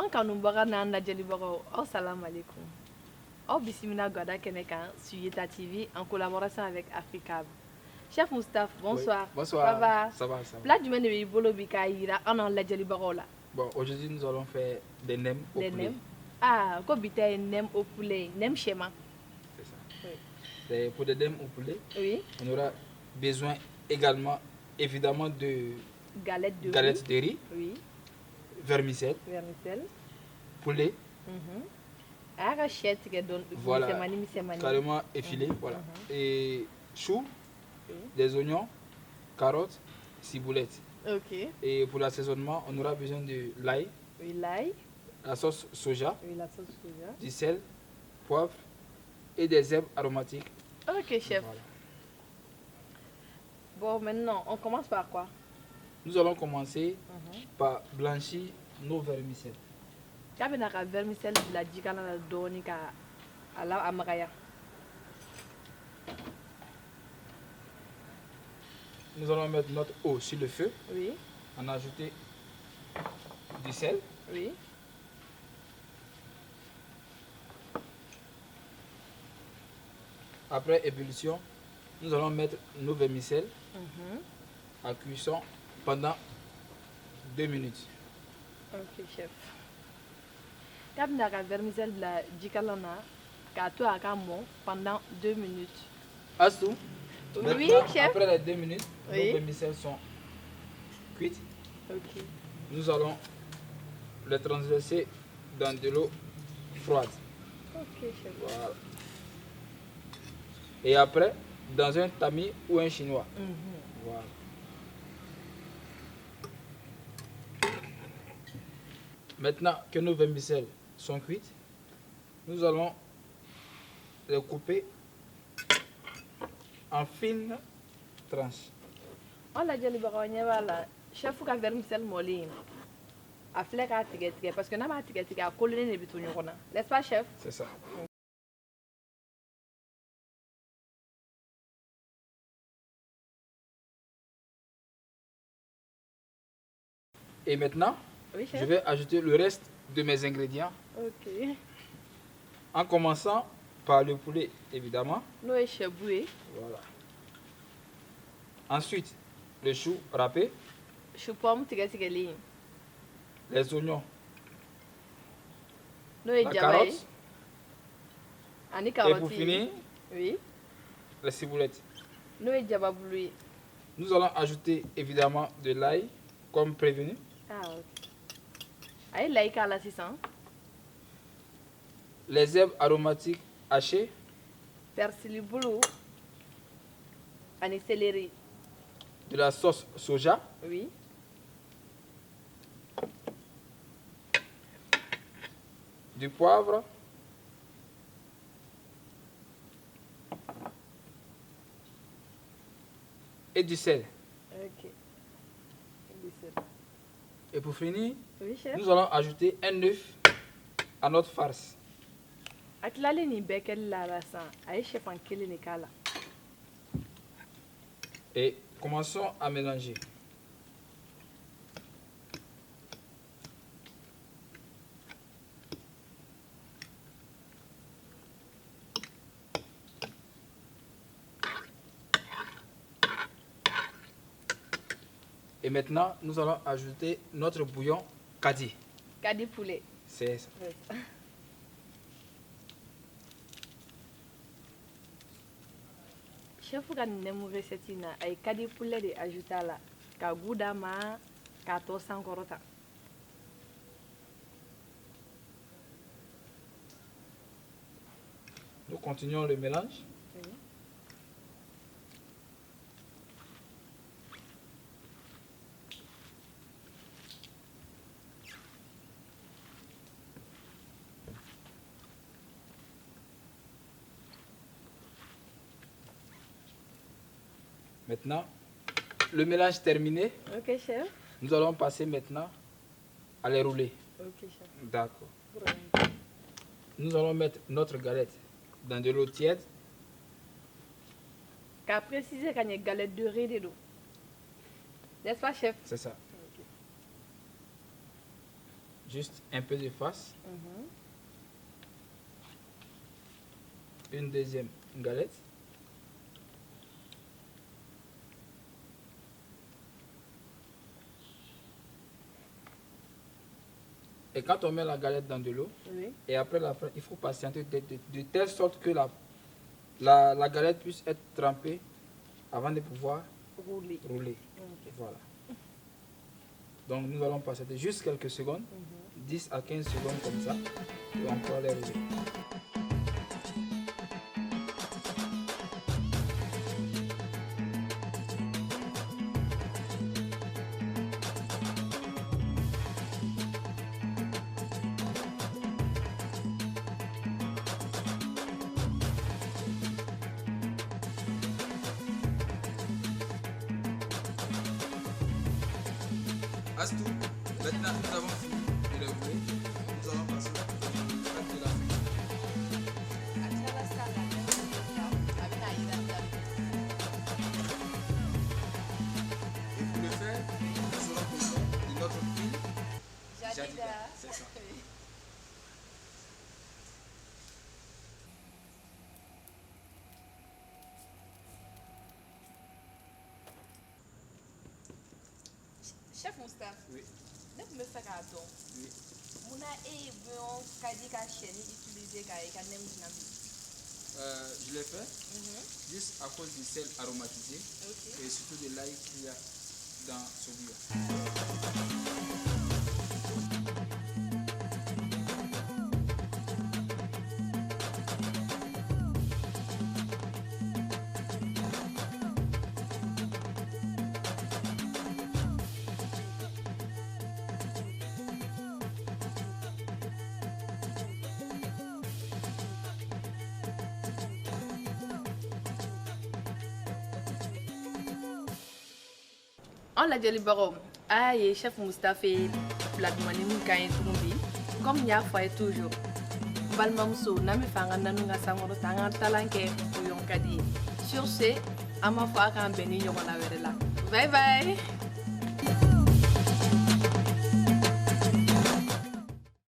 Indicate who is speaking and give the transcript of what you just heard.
Speaker 1: an kanubaga n'an lajɛlibagaw aw salam alaikum aw bisimila Gada kɛnɛ kan sur Yeta TV en collaboration avec Africab. Chef Moustapha, bonsoir.
Speaker 2: Oui. Bonsoir.
Speaker 1: Ça va?
Speaker 2: Ça va.
Speaker 1: Plat jumɛn de b'i bolo bi k'a yira an n'an lajɛlibagaw la?
Speaker 2: Bon, aujourd'hui nous allons faire des nems au poulet.
Speaker 1: Nems. Ah, ko bi ta ye nem au poulet, nem schéma.
Speaker 2: C'est ça.
Speaker 1: Oui.
Speaker 2: Pour des nems au poulet,
Speaker 1: Oui.
Speaker 2: on aura besoin également, évidemment, de
Speaker 1: Galettes
Speaker 2: de riz,
Speaker 1: oui.
Speaker 2: vermicelle, poulet,
Speaker 1: A ka sɛ tigɛ dɔn
Speaker 2: voilà,
Speaker 1: misɛmani.
Speaker 2: carrément effilé, voilà. Et choux, des oignons, carottes, ciboulettes.
Speaker 1: Ok.
Speaker 2: Et pour l'assaisonnement, on aura besoin de l'ail,
Speaker 1: Oui, l'ail.
Speaker 2: la sauce soja,
Speaker 1: Oui, la sauce soja.
Speaker 2: du sel, poivre et des herbes aromatiques.
Speaker 1: Ok, chef.
Speaker 2: Voilà.
Speaker 1: Bon, maintenant, on commence par quoi?
Speaker 2: Nous allons commencer par blanchir nos vermicelles.
Speaker 1: K'a bɛna ka vermicelle bila jikalan na dɔɔni ka a magaya.
Speaker 2: Nous allons mettre notre eau sur le feu.
Speaker 1: Oui.
Speaker 2: On a ajouté du sel.
Speaker 1: Oui.
Speaker 2: Après ébullition, nous allons mettre nos vermicelles à cuisson pendant 2 minutes.
Speaker 1: Ok, chef. K'a bɛna ka vermicelle bila jikalan na k'a to a ka mɔn pendant 2 minutes.
Speaker 2: Astou,
Speaker 1: Oui,
Speaker 2: maintenant,
Speaker 1: chef.
Speaker 2: après les 2 minutes,
Speaker 1: Oui.
Speaker 2: nos vermicelles sont cuites.
Speaker 1: Ok.
Speaker 2: Nous allons les transverser dans de l'eau froide.
Speaker 1: Ok, chef.
Speaker 2: Voilà. Et après, dans un tamis ou un chinois. Voilà. Maintenant que nos vermicelles sont cuites, nous allons les couper en fines tranches.
Speaker 1: On lajɛlibagaw ɲɛ b'a la chef ka vermicelle mɔlen a filɛ k'a tigɛ tigɛ parce que n'a m'a tigɛ tigɛ a kolonnen de bɛ to ɲɔgɔn na, n'est-ce pas chef?
Speaker 2: C'est ça. Et maintenant,
Speaker 1: Oui, chef.
Speaker 2: je vais ajouter le reste de mes ingrédients.
Speaker 1: Ok.
Speaker 2: En commençant par le poulet, évidemment.
Speaker 1: N'o ye sɛbu ye.
Speaker 2: Voilà. Ensuite, le chou râpé,
Speaker 1: Chou pomme tigɛtigɛlen,
Speaker 2: les oignons,
Speaker 1: n'o ye
Speaker 2: la
Speaker 1: jaba ye
Speaker 2: carotte
Speaker 1: ani
Speaker 2: et pour
Speaker 1: karɔti ye.
Speaker 2: finir,
Speaker 1: Oui.
Speaker 2: les ciboulettes.
Speaker 1: N'o ye jababulu ye.
Speaker 2: Nous allons ajouter évidemment de l'ail, comme prévenu,
Speaker 1: Ah, ok. A ye layi k'a la sisan,
Speaker 2: les herbes aromatiques hachées,
Speaker 1: persili bulu ani seleri.
Speaker 2: de la sauce soja,
Speaker 1: Oui.
Speaker 2: du poivre, et du sel.
Speaker 1: Ok.
Speaker 2: Et pour finir,
Speaker 1: Oui, chef.
Speaker 2: nous allons ajouter un œuf à notre farce.
Speaker 1: A tilalen nin bɛɛ kɛli la la sisan a ye sɛfan kelen de k'a la.
Speaker 2: Et commençons à mélanger. Et maintenant, nous allons ajouter notre bouillon kadi.
Speaker 1: Kadi poulet.
Speaker 2: C'est ça.
Speaker 1: Oui. Chef ka nin nɛmu recette in na a ye kadi poulet de ajouté a la ka gu d'a ma k'a tɔ sankɔrɔta.
Speaker 2: Nous continuons le mélange.
Speaker 1: Oui.
Speaker 2: Maintenant, le mélange terminé,
Speaker 1: Ok, chef.
Speaker 2: nous allons passer maintenant à les rouler.
Speaker 1: Ok, chef.
Speaker 2: D'accord. Nous allons mettre notre galette dans de l'eau tiède.
Speaker 1: K'a préciser ka ɲɛ galette de riz de don. N'est-ce pas, chef?
Speaker 2: C'est ça. juste un peu de face. Une deuxième galette. Et quand on met la galette dans de l'eau,
Speaker 1: Oui.
Speaker 2: et après la fin, il faut patienter de telle sorte que la galette puisse être trempée avant de pouvoir
Speaker 1: Rouler.
Speaker 2: rouler.
Speaker 1: Ok.
Speaker 2: Voilà. Donc nous allons patienter juste quelques secondes, 10 à 15 secondes comme ça, et on pourra les rouler. Astou, maintenant nous avons fini de les rouler. Nous allons passer au stade de la friture. Et pour le faire, nous aurons besoin de notre huile. Jadida, c'est ça.
Speaker 1: Chef Moustapha,
Speaker 2: Oui,
Speaker 1: ne me fais pas don.
Speaker 2: oui.
Speaker 1: Muna e bon kadi ka chaîne utiliser ka e ka nem dinami.
Speaker 2: Je l'ai fait juste à cause du sel aromatisé
Speaker 1: Ok.
Speaker 2: et surtout de l'ail qu'il y a dans ce bouillon.
Speaker 1: On l'a dit libéraux. Aïe, chef Moustapha, la demande nous gagne tout le monde. Comme il y a fait toujours. Balmamso, nami fanga nanu nga samoro tanga talanke pour yon kadi. Sur ce, ama fa kan beni yona wéré là. Bye bye.